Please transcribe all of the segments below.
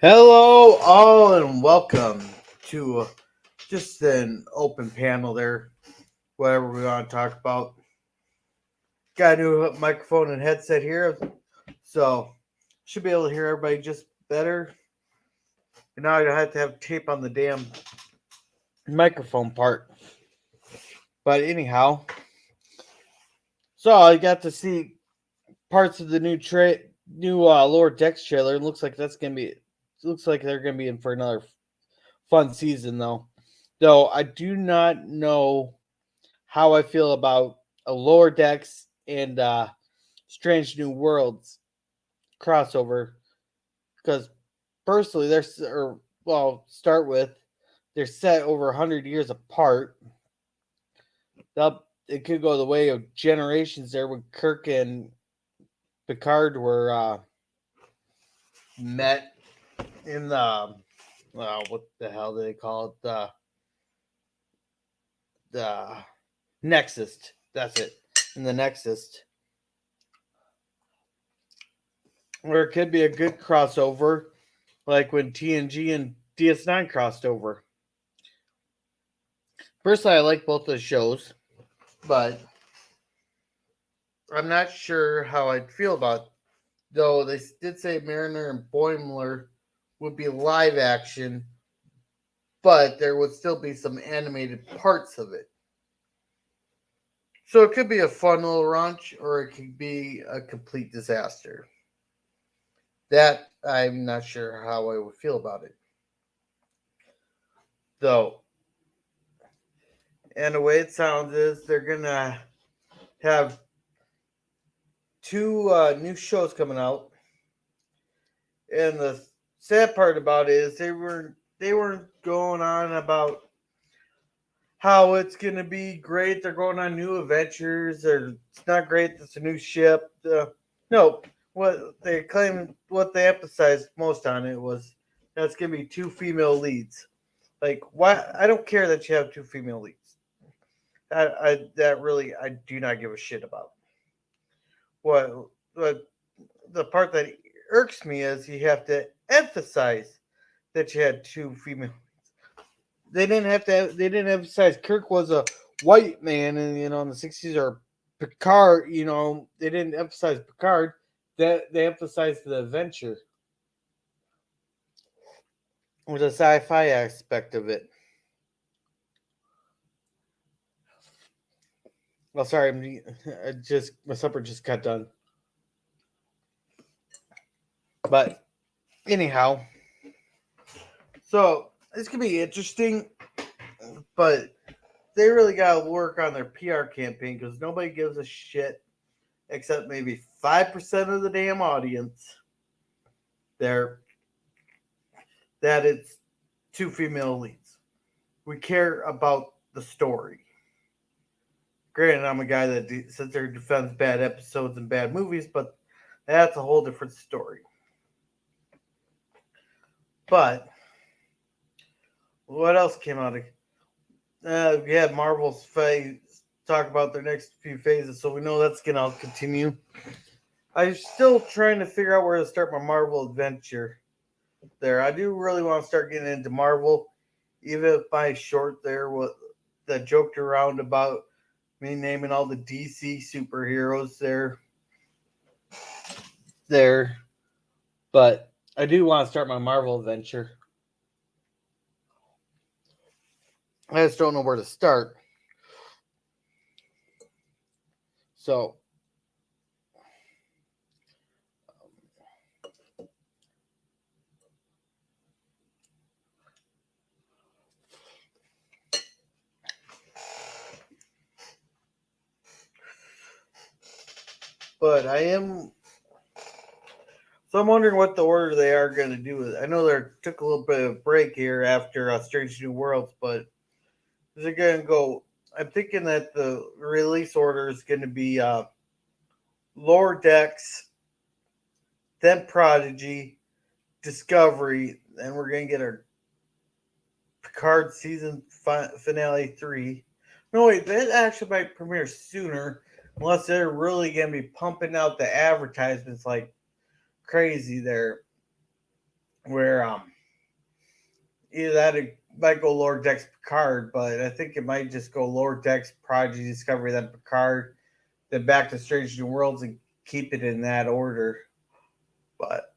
Hello, all, and welcome to just an open panel there. Whatever we want to talk about. Got a new microphone and headset here, so should be able to hear everybody just better. And now I don't have to have tape on the damn microphone part. But anyhow, so I got to see parts of the new Lower Decks trailer. It looks like looks like they're gonna be in for another fun season though I do not know how I feel about a Lower Decks and Strange New Worlds crossover, because personally start with, they're set over 100 years apart. It could go the way of generations there when Kirk and Picard were met in the what the hell do they call it, the Nexus. That's it, in the Nexus, where it could be a good crossover, like when TNG and DS9 crossed over. Personally, I like both the shows, but I'm not sure how I'd feel about. Though they did say Mariner and Boimler would be live action, but there would still be some animated parts of it. So it could be a fun little launch, or it could be a complete disaster. That I'm not sure how I would feel about it. Though, and the way it sounds is they're gonna have two new shows coming out, and the sad part about it is they weren't going on about how it's gonna be great. They're going on new adventures, or it's not great. It's a new ship. No, what they emphasized most on it was that's gonna be two female leads. Like, why? I don't care that you have two female leads. That really I do not give a shit about. What the part that irks me is you have to emphasize that you had two female. They didn't have to. They didn't emphasize Kirk was a white man, and in the '60s, or Picard. They didn't emphasize Picard. That they emphasized the adventure or the sci-fi aspect of it. Well, sorry, my supper just got done. But anyhow, so this could be interesting, but they really got to work on their PR campaign, because nobody gives a shit except maybe 5% of the damn audience there that it's two female leads. We care about the story. Granted, I'm a guy that sits there and defends bad episodes and bad movies, but that's a whole different story. But what else came out? We had Marvel's phase talk about their next few phases, so we know that's gonna continue. I'm still trying to figure out where to start my Marvel adventure. There, I do really want to start getting into Marvel, even if my short there that joked around about me naming all the DC superheroes there. But I do want to start my Marvel adventure. I just don't know where to start. So, but I'm wondering what the order they are going to do with it. I know they took a little bit of a break here after Strange New Worlds, but is it going to go? I'm thinking that the release order is going to be Lower Decks, then Prodigy, Discovery, and we're going to get our Picard season finale 3. No, wait, that actually might premiere sooner, unless they're really going to be pumping out the advertisements like crazy there. where either that it might go Lower Decks Picard, but I think it might just go Lower Decks Prodigy Discovery, then Picard, then back to Strange New Worlds, and keep it in that order. But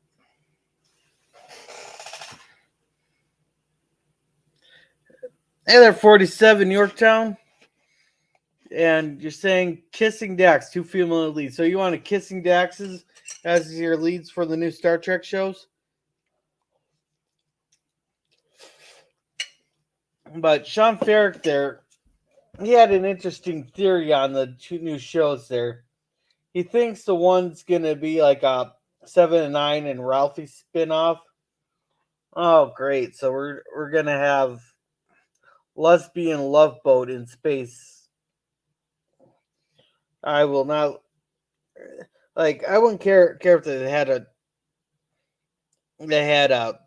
hey there, 47 Yorktown. And you're saying Kissing Dax, two female leads. So you want a Kissing Daxes as your leads for the new Star Trek shows? But Sean Ferrick there, he had an interesting theory on the two new shows there. He thinks the one's gonna be like a 7 and 9 and Ralphie spinoff. Oh, great! So we're gonna have lesbian love boat in space. I will not like. I wouldn't care if they had a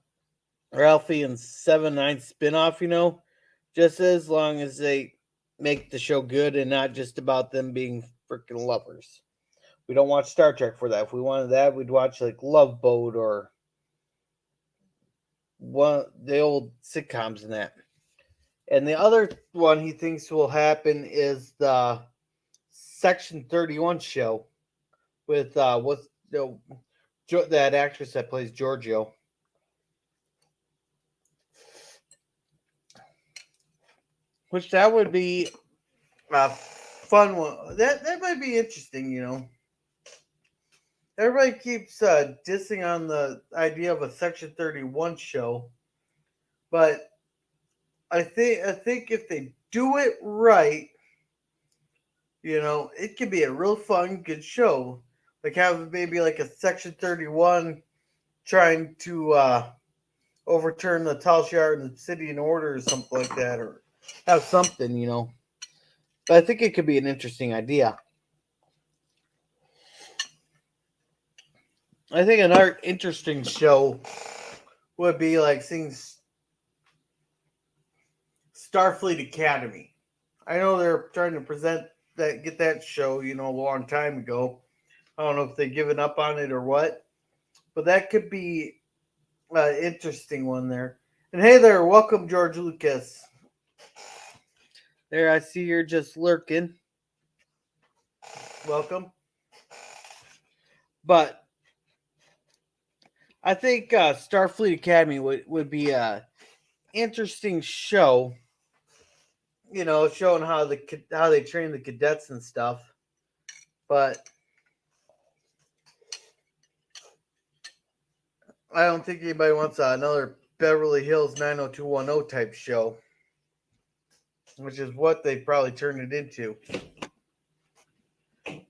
Ralphie and 7 9 spinoff. Just as long as they make the show good and not just about them being freaking lovers. We don't watch Star Trek for that. If we wanted that, we'd watch like Love Boat or one the old sitcoms and that. And the other one he thinks will happen is the Section 31 show with what's that actress that plays Giorgio. Which that would be a fun one. That might be interesting. Everybody keeps dissing on the idea of a Section 31 show, but I think if they do it right, it can be a real fun, good show. Like have maybe like a Section 31 trying to overturn the Tal Shiar and the City in Order or something like that, or have something. But I think it could be an interesting idea. I think another interesting show would be like seeing Starfleet Academy. I know they're trying to get that show, a long time ago. I don't know if they've given up on it or what, but that could be an interesting one there. And hey there, welcome George Lucas. There, I see you're just lurking. Welcome. But I think Starfleet Academy would be a interesting show. Showing how they train the cadets and stuff. But I don't think anybody wants another Beverly Hills 90210 type show, which is what they probably turned it into.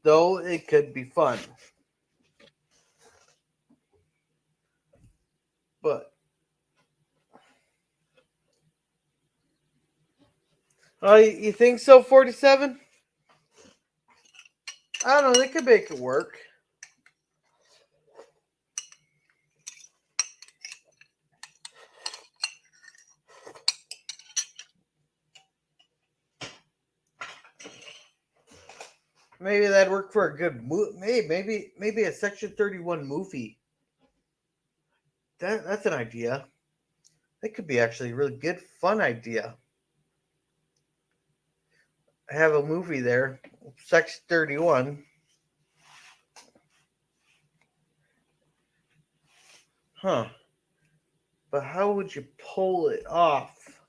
Though it could be fun. But you think so, 47? I don't know, they could make it work. Maybe that'd work for a good movie. Maybe a Section 31 movie. That's an idea. That could be actually a really good, fun idea. Have a movie there, Section 31. Huh. But how would you pull it off?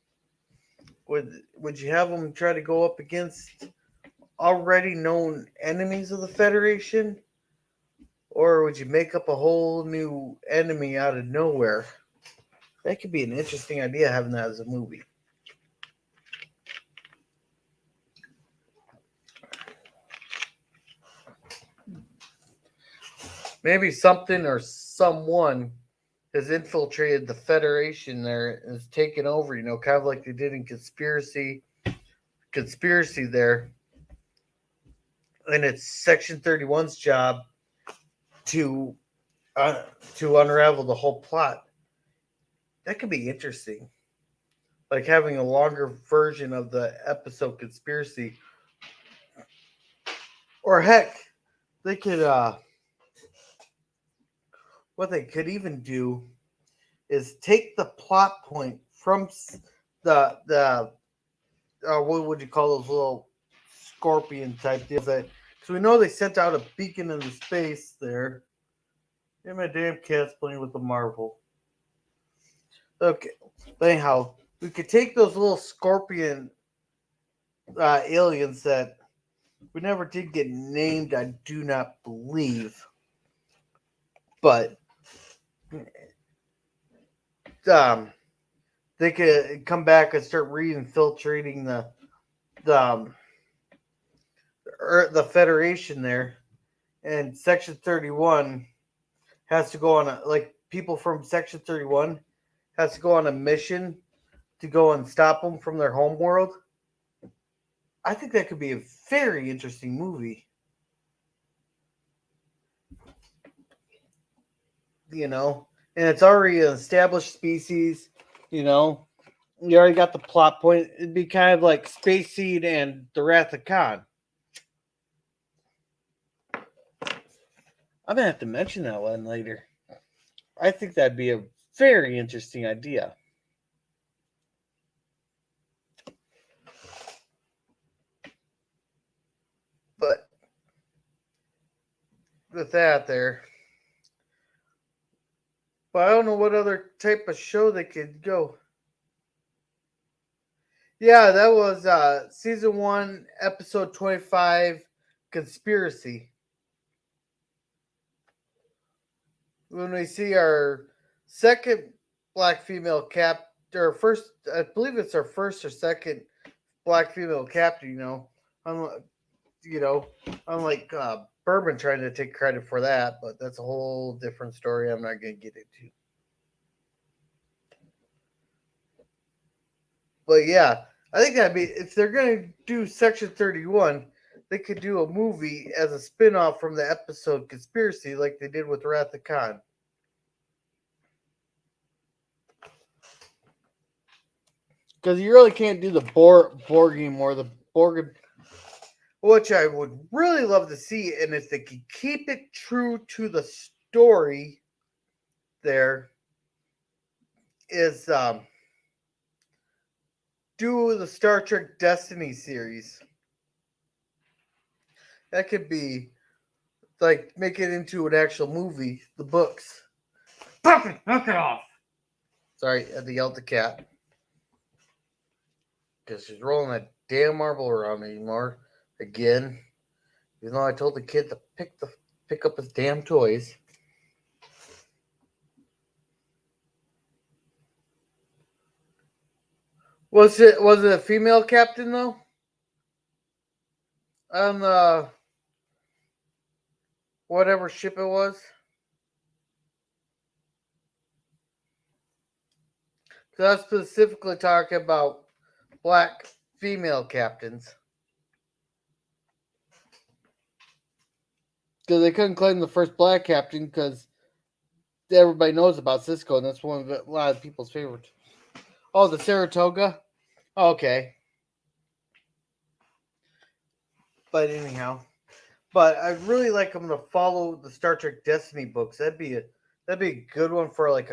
Would you have them try to go up against already known enemies of the Federation? Or would you make up a whole new enemy out of nowhere? That could be an interesting idea having that as a movie. Maybe something or someone has infiltrated the Federation there and has taken over, kind of like they did in Conspiracy there. And it's Section 31's job to unravel the whole plot. That could be interesting. Like having a longer version of the episode Conspiracy. Or heck, they could what they could even do is take the plot point from the what would you call those little scorpion type deals? That because we know they sent out a beacon into space there. Yeah, my damn cat's playing with the marble. Okay, but anyhow, we could take those little scorpion aliens that we never did get named. I do not believe, but um, they could come back and start re-infiltrating the the Federation there, and Section 31 has to go on a like people from Section 31 has to go on a mission to go and stop them from their home world. I think that could be a very interesting movie. You know, and it's already an established species. You know, you already got the plot point. It'd be kind of like Space Seed and the Wrath of Khan. I'm gonna have to mention that one later. I think that'd be a very interesting idea. But with that there, but I don't know what other type of show they could go. Yeah, that was season 1, episode 25, Conspiracy. When we see our second black female cap, or first, I believe it's our first or second black female captain. I'm, you know, unlike Bourbon trying to take credit for that, but that's a whole different story. I'm not going to get into. But yeah, I think that'd be if they're going to do Section 31, they could do a movie as a spin-off from the episode Conspiracy, like they did with Wrath of Khan. Because you really can't do the Borg or the Borg, which I would really love to see. And if they could keep it true to the story, there is do the Star Trek Destiny series. That could be like make it into an actual movie. The books. Puppy, knock it off. Sorry, I had to yell at the cat because she's rolling that damn marble around anymore again. Even though I told the kid to pick up his damn toys. Was it a female captain though? On the whatever ship it was? So I was specifically talking about black female captains. Because they couldn't claim the first black captain because everybody knows about Cisco, and that's one of a lot of people's favorites. Oh, the Saratoga? Okay. But anyhow. But I'd really like them to follow the Star Trek Destiny books. That'd be a good one for like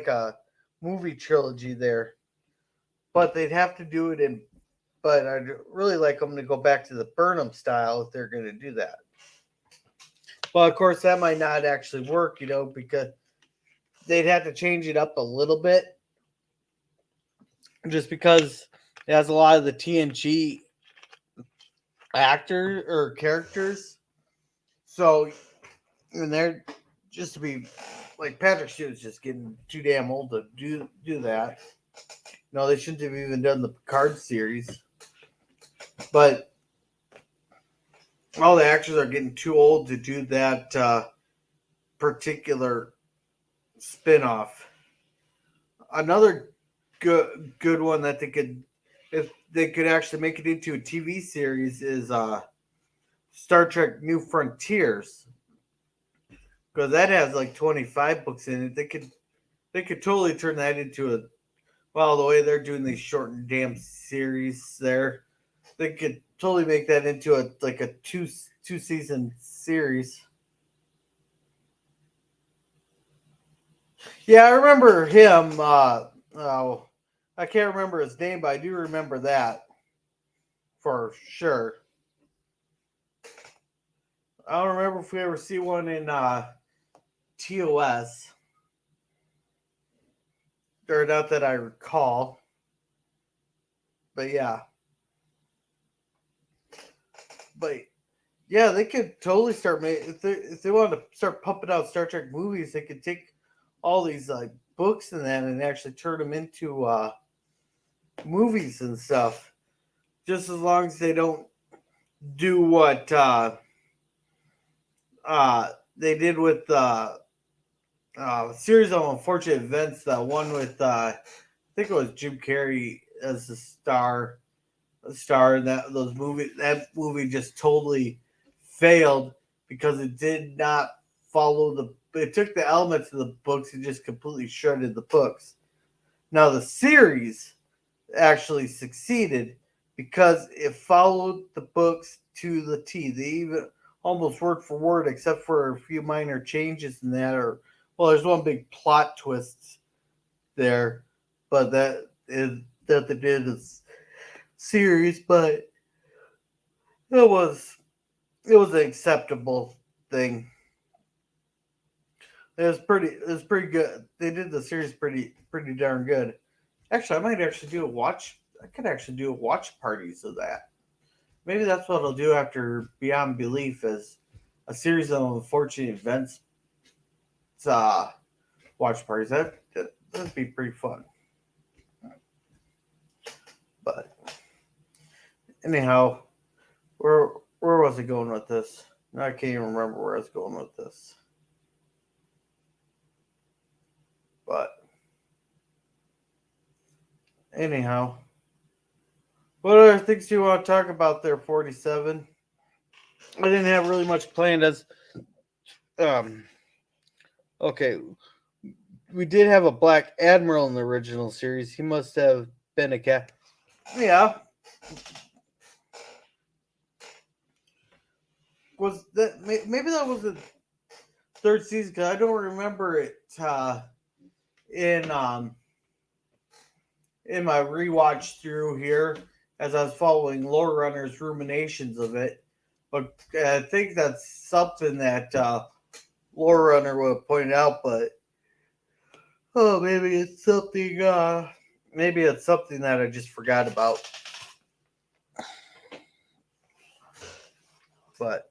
a movie trilogy there. But they'd have to do it in. But I'd really like them to go back to the Burnham style if they're going to do that. But of course, that might not actually work, because they'd have to change it up a little bit, just because it has a lot of the TNG actor or characters. So, and they're just to be like Patrick Stewart's just getting too damn old to do that. No, they shouldn't have even done the Picard series. But all the actors are getting too old to do that particular spin-off. Another good one that they could, if they could actually make it into a TV series, is Star Trek New Frontiers, because that has like 25 books in it. They could totally turn that into a, well, the way they're doing these shortened damn series there, they could totally make that into a two season series. Yeah, I remember him. Oh, I can't remember his name, but I do remember that for sure. I don't remember if we ever see one in TOS, or not that I recall. But yeah, but yeah, they could totally start making if they wanted to start pumping out Star Trek movies. They could take all these like books and that and actually turn them into movies and stuff. Just as long as they don't do what they did with series of unfortunate events. The one with I think it was Jim Carrey as the star in that those movies. That movie just totally failed because it did not follow the. It took the elements of the books and just completely shredded the books. Now the series actually succeeded because it followed the books to the T. They even almost word for word, except for a few minor changes in that. Or well, there's one big plot twist there, but that is that they did this series, but it was it was an acceptable thing. It was pretty good. They did the series pretty darn good. Actually, I might actually do a watch. I could actually do a watch parties of that. Maybe that's what I'll do after Beyond Belief is a series of unfortunate events. Uh, watch parties. That'd be pretty fun. But anyhow, where where was I going with this? No, I can't even remember where I was going with this. But anyhow, what other things do you want to talk about there, 47? I didn't have really much planned as um okay, we did have a Black Admiral in the original series. He must have been a cat. Yeah, was that maybe that was the third season because I don't remember it in in my rewatch through here as I was following Lore Runner's ruminations of it. But I think that's something that Lore Runner would have pointed out. But oh, maybe it's something. Maybe it's something that I just forgot about. But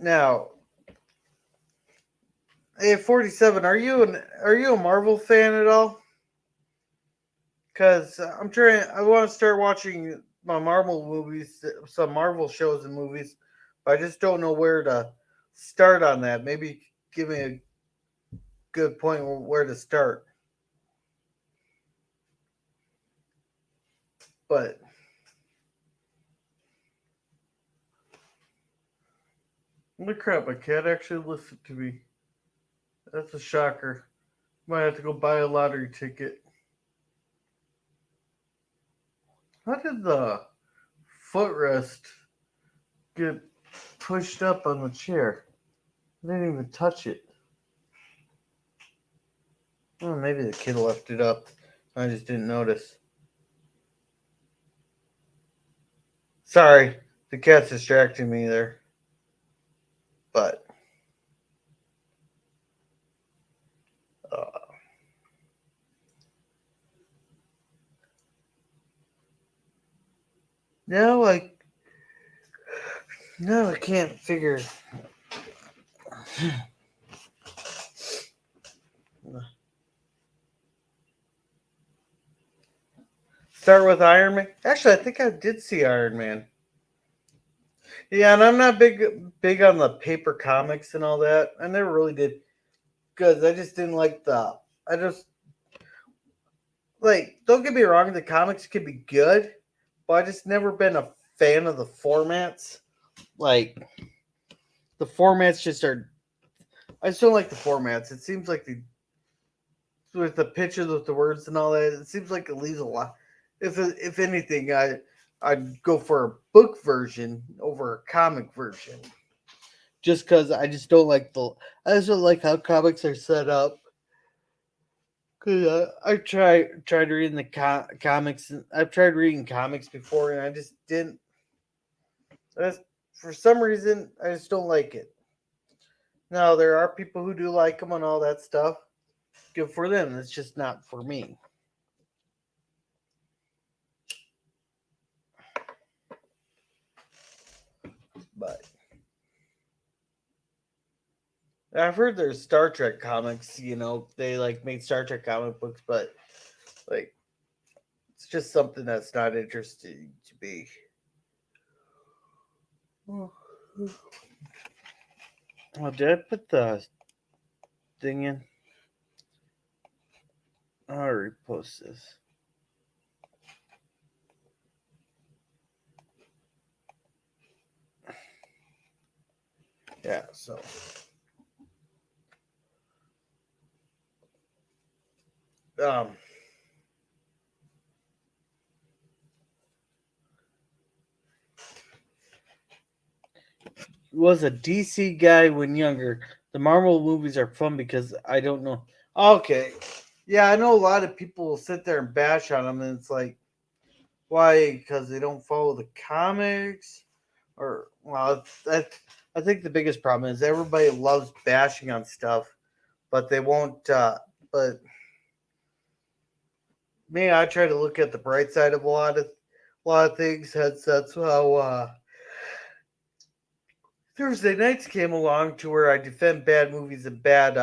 now, hey, 47. Are you a Marvel fan at all? Because I'm trying. I want to start watching my Marvel movies, some Marvel shows and movies, but I just don't know where to start on that. Maybe give me a good point where to start. But holy crap, my cat actually listened to me. That's a shocker. Might have to go buy a lottery ticket. How did the footrest get pushed up on the chair? I didn't even touch it. Oh, maybe the kid left it up. I just didn't notice. Sorry, the cat's distracting me there. But uh, now I can't figure. Start with Iron Man. Actually, I think I did see Iron Man. Yeah, and I'm not big on the paper comics and all that. I never really did because I just didn't like the. I just like. Don't get me wrong, the comics can be good, but I just never been a fan of the formats. Like the formats just are. I just don't like the formats. It seems like the with the pictures with the words and all that. It seems like it leaves a lot. If anything, I'd go for a book version over a comic version, just because I just don't like I just don't like how comics are set up. Cause I tried reading the comics. I've tried reading comics before, and I just didn't. For some reason, I just don't like it. Now there are people who do like them and all that stuff. Good for them. It's just not for me. But I've heard there's Star Trek comics. They like make Star Trek comic books, but like it's just something that's not interesting to me. Oh, did I put the thing in? I'll repost this. Yeah, so um was a DC guy when younger. The Marvel movies are fun because I don't know. Okay. Yeah, I know a lot of people will sit there and bash on them, and it's like, why? Because they don't follow the comics? Or, well, I think the biggest problem is everybody loves bashing on stuff, but they won't. But me, I try to look at the bright side of a lot of things. That's how Thursday nights came along to where I defend bad movies and bad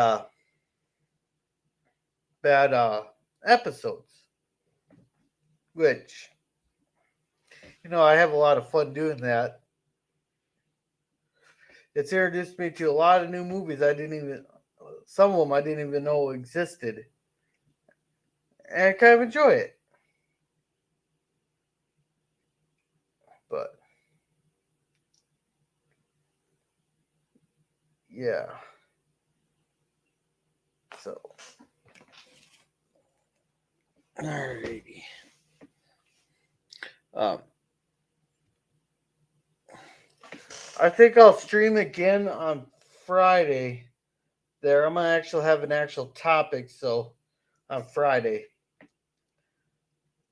episodes, which I have a lot of fun doing that. It's introduced me to a lot of new movies some of them I didn't even know existed, and I kind of enjoy it. But yeah, so alrighty. Um, I think I'll stream again on Friday. There, I'm gonna actually have an actual topic. So on Friday,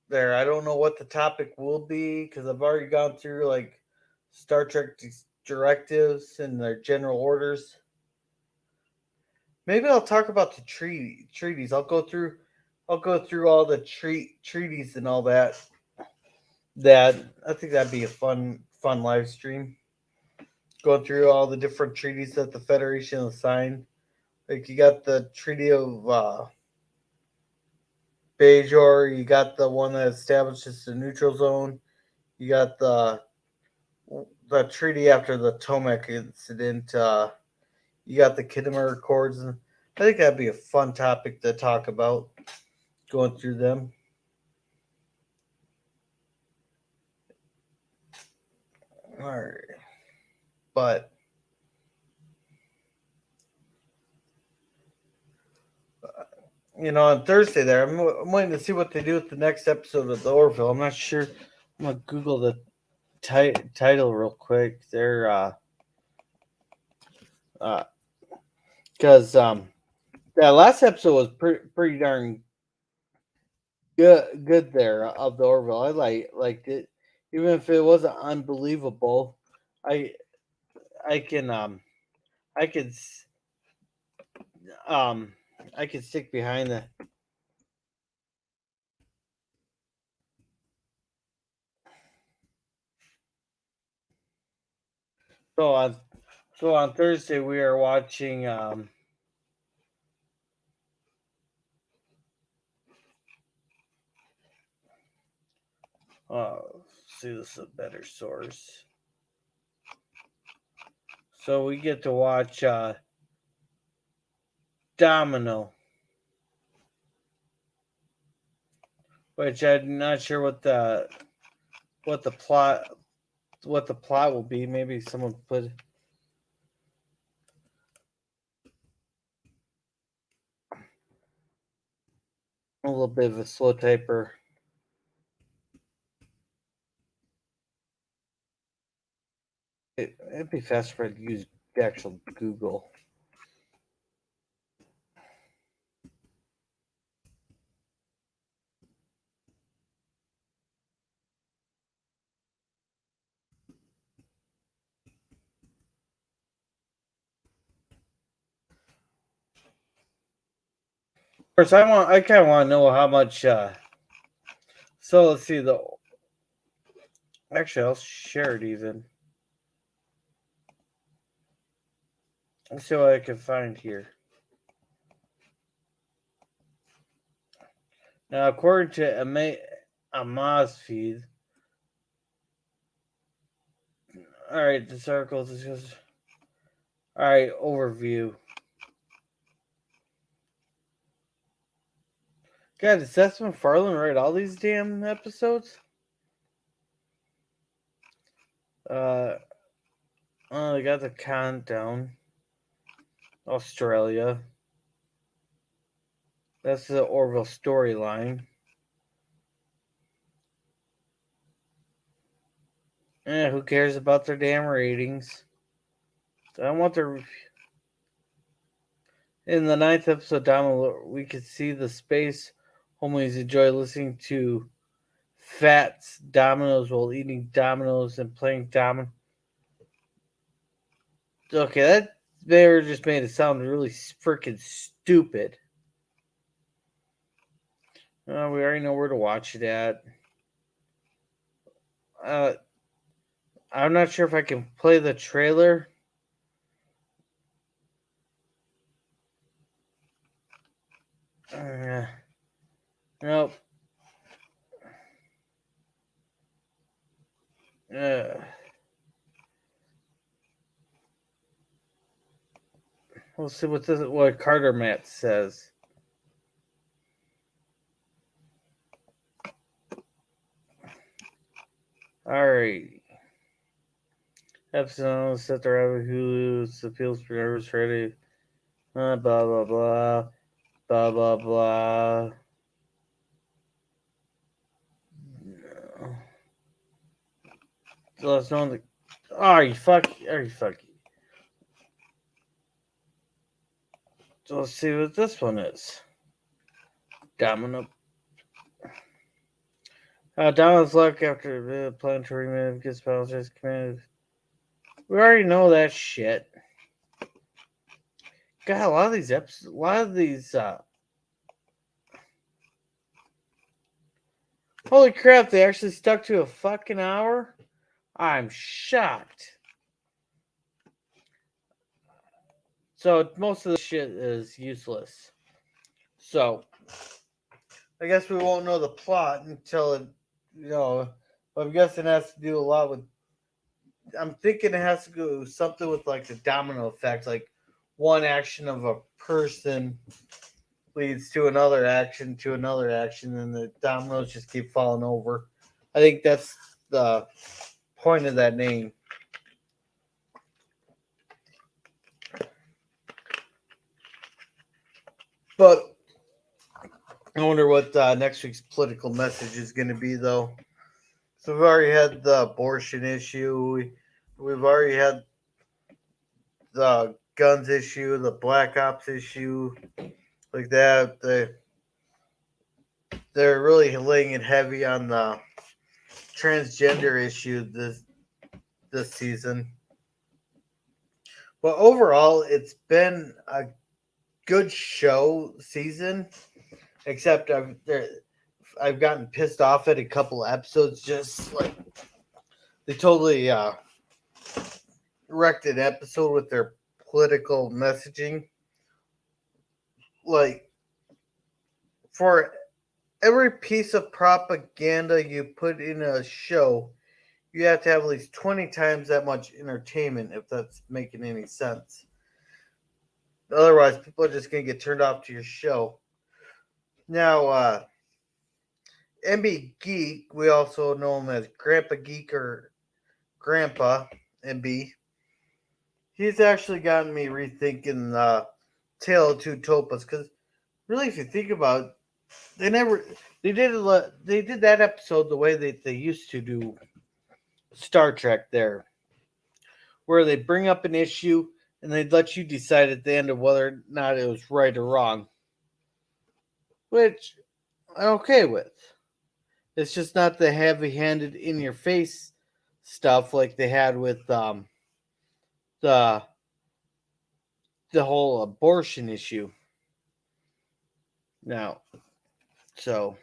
there, I don't know what the topic will be because I've already gone through like Star Trek directives and their general orders. Maybe I'll talk about the treaties. I'll go through all the treaties and all that. That I think that'd be a fun live stream. Going through all the different treaties that the Federation has signed. Like you got the Treaty of Bajor, you got the one that establishes the neutral zone, you got the treaty after the Tomek incident. You got the Khitomer Accords, and I think that'd be a fun topic to talk about. Going through them, all right. But on Thursday there, I'm waiting to see what they do with the next episode of the Orville. I'm not sure. I'm gonna Google the title real quick. They're uh, because that last episode was pretty darn good there of the Orville. I liked it, even if it wasn't unbelievable. I I can I can um I can stick behind the so on so on Thursday we are watching see this is a better source. So we get to watch Domino, which I'm not sure what the plot will be. Maybe someone put a little bit of a slow typer. It'd be faster if I use the actual Google. Of course, I kind of want to know how much. So let's see the. Actually, I'll share it even. Let's see what I can find here. Now, according to Amaz feed, all right, this article discusses. All right, overview. God, did Seth MacFarlane write all these damn episodes? They got the countdown. Australia. That's the Orville storyline. Who cares about their damn ratings? So I want their. In the 9th episode, we could see the space homies enjoy listening to Fats Dominoes while eating Dominoes and playing Dominoes. Okay, that there just made it sound really freaking stupid. We already know where to watch it at. I'm not sure if I can play the trailer. Nope. We'll see what Carter Matt says. Alright. Episode set the rabbit Hulu's appeals for nervous Friday. Blah blah blah. Blah blah blah. So let's know the. Are you fucking? So let's see what this one is. Domino. Domino's luck after the plan to remove gets apologized commanded. We already know that shit. God, a lot of these episodes, holy crap, they actually stuck to a fucking hour? I'm shocked. So most of the shit is useless. So I guess we won't know the plot until it, I'm guessing it has to do a lot with. I'm thinking it has to do something with like the domino effect, like one action of a person leads to another action, and the dominoes just keep falling over. I think that's the point of that name. But I wonder what next week's political message is going to be, though. So we've already had the abortion issue. We've already had the guns issue, the black ops issue, like that. They're really laying it heavy on the transgender issue this season. But overall, it's been a good show season. Except I've gotten pissed off at a couple episodes. Just like they totally wrecked an episode with their political messaging. Like for every piece of propaganda you put in a show, you have to have at least 20 times that much entertainment, if that's making any sense. Otherwise, people are just going to get turned off to your show. Now, MB Geek, we also know him as Grandpa Geek or Grandpa MB. He's actually gotten me rethinking Tale of Two Topas, because really, if you think about it, they did that episode the way they used to do Star Trek there, where they bring up an issue and they'd let you decide at the end of whether or not it was right or wrong, which I'm okay with. It's just not the heavy-handed, in-your-face stuff like they had with the the whole abortion issue. Now, so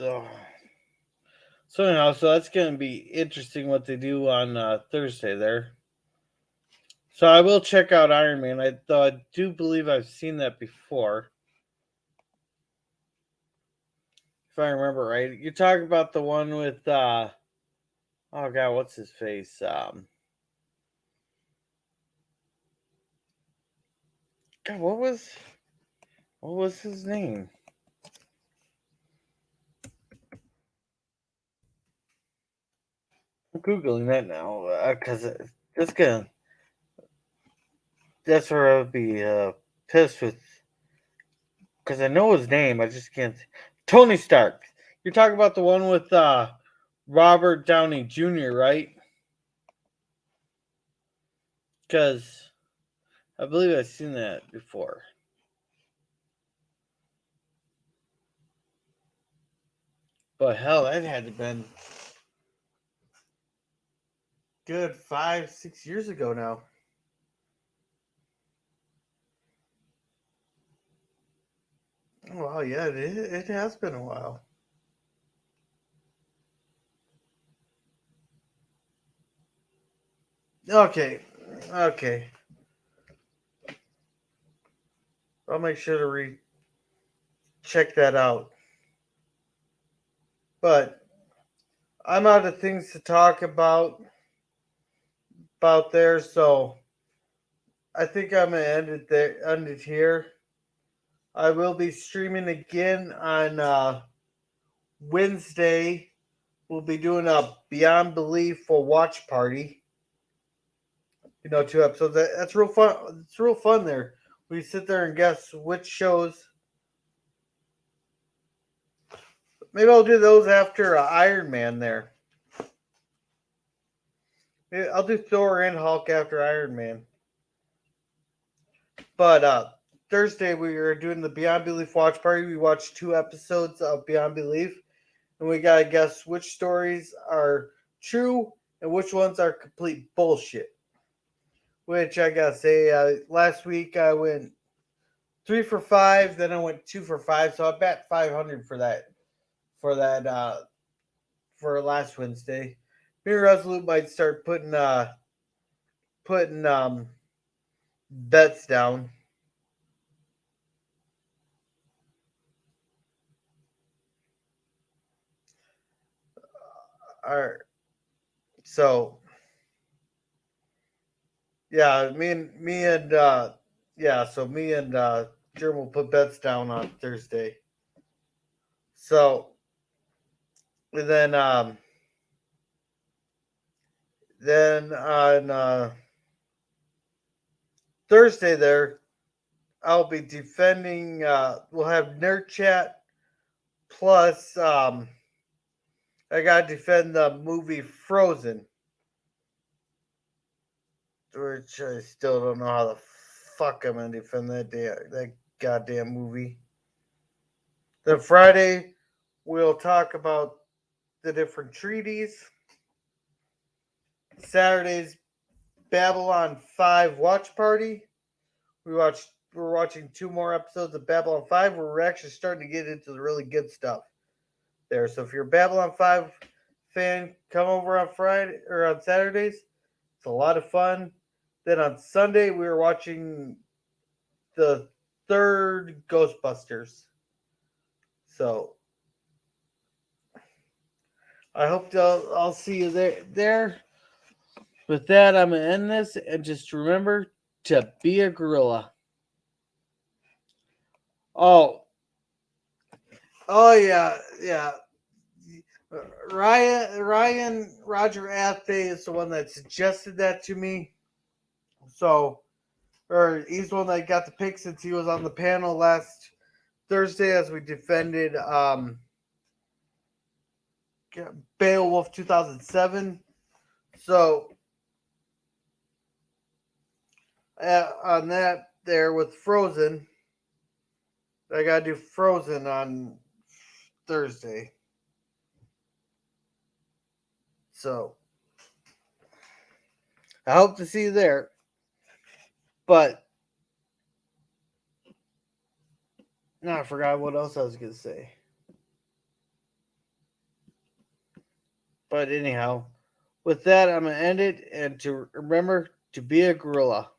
uh, so anyhow, so that's going to be interesting what they do on Thursday there. So I will check out Iron Man. I do believe I've seen that before, if I remember right. You're talking about the one with oh god, what's his face? God, what was his name? I'm googling that now because it's gonna. That's where I would be pissed with because I know his name. I just can't. Tony Stark. You're talking about the one with Robert Downey Jr., right? Because I believe I've seen that before. But hell, that had to have been good 5, 6 years ago now. Oh, wow, yeah, it has been a while. Okay, okay. I'll make sure to check that out. But I'm out of things to talk about there, so I think I'm gonna end it here. I will be streaming again on Wednesday. We'll be doing a Beyond Belief for watch party. 2 episodes. That's real fun. It's real fun there. We sit there and guess which shows. Maybe I'll do those after Iron Man there. I'll do Thor and Hulk after Iron Man. But Thursday we are doing the Beyond Belief watch party. We watched 2 episodes of Beyond Belief, and we gotta guess which stories are true and which ones are complete bullshit. Which I gotta say, last week I went 3 for 5, then I went 2 for 5, so I bet 500 for that for last Wednesday. Me and Resolute might start putting bets down. Our so yeah, me and Jerm will put bets down on Thursday. So and then on Thursday there, I'll be defending. We'll have nerd chat plus. I gotta defend the movie Frozen, which I still don't know how the fuck I'm gonna defend that goddamn movie. Then Friday, we'll talk about the different treaties. Saturday's Babylon 5 watch party. We're watching 2 more episodes of Babylon 5 where we're actually starting to get into the really good stuff there. So if you're a Babylon 5 fan, come over on Friday or on Saturdays. It's a lot of fun. Then on Sunday we were watching the third Ghostbusters. So I hope I'll see you there. With that, I'm gonna end this, and just remember to be a gorilla. Oh, oh yeah. Ryan Roger Athay is the one that suggested that to me. So, or he's the one that got the pick since he was on the panel last Thursday as we defended Beowulf 2007. So on that there with Frozen, I gotta do Frozen on Thursday. So I hope to see you there. But no, I forgot what else I was gonna say. But anyhow, with that, I'm gonna end it, and to remember to be a gorilla.